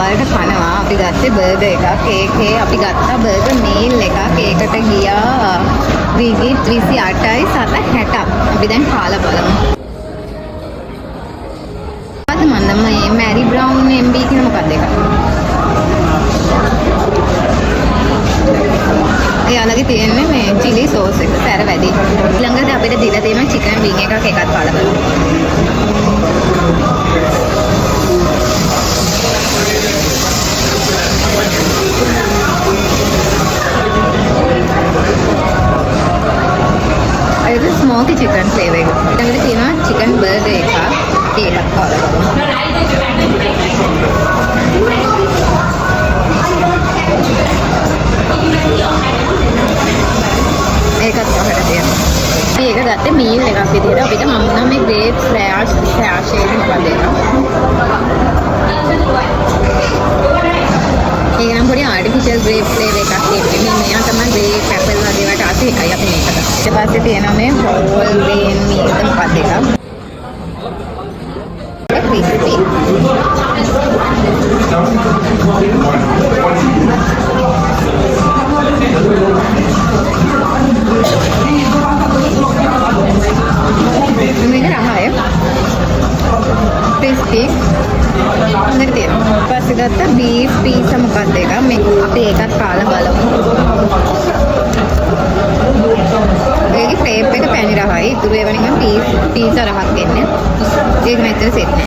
සමහරට කනවා. අපි ගත්තේ බර්ගර් එකක්. ඒකේ අපි ගත්තා බර්ගර් මීල් එකක්. ඒකට ගියා රිගිට් 28යි 760ක්. අපි දැන් කාලා බලමු. අද මන්ද මේ මැරි බ්‍රවුන් MB කියන මොකක්ද එක? එයාලගේ තියෙන්නේ මේ chili sauce එක. සැර වැඩි. ඊළඟට අපිට දීලා තියෙන chicken wing එකක් ඒකත් කාලා බලමු. ඒක ස්මෝකි චිකන් ෆ්ලේවර් එක. ඊළඟට තියෙනවා චිකන් බර්ගර් එකක්. ඒකත් කාලා බලමු. ඒකත් කොහෙද තියෙන්නේ? මේක ගත්තේ මීල් එකක් විදිහට. අපිට හම්බුනා මේ ග්‍රේප් ස්ලෑෂ් එක මොකක්ද ඒක? ඒක නම් පොඩි ආටිෆිෂල් ග්‍රේප් ෆ්ලේවර් එකක් තියෙන්නේ. මෙයා තමයි ග්‍රේප් ඇපල් වගේ වට ආසේ එකයි අපි මේක ගත්තා. ඊට පස්සේ තියෙනවා මේ හෝල් ග්‍රේන් මීල් මොකක්ද ඒක? crispy. මේක රහයි. crispy. හොඳට තියෙනවා. ඊපස්සේ ගත්ත beef pizza මොකක්ද ඒක? මේ අපි ඒකත් කාලා බලමු. ඒකේ ෆ්ලේවර් එක පැණි රහයි. ඉතුරු ඒවා නිකන් pizza රහක් එන්නේ. ඒක මෙතන සෙට්.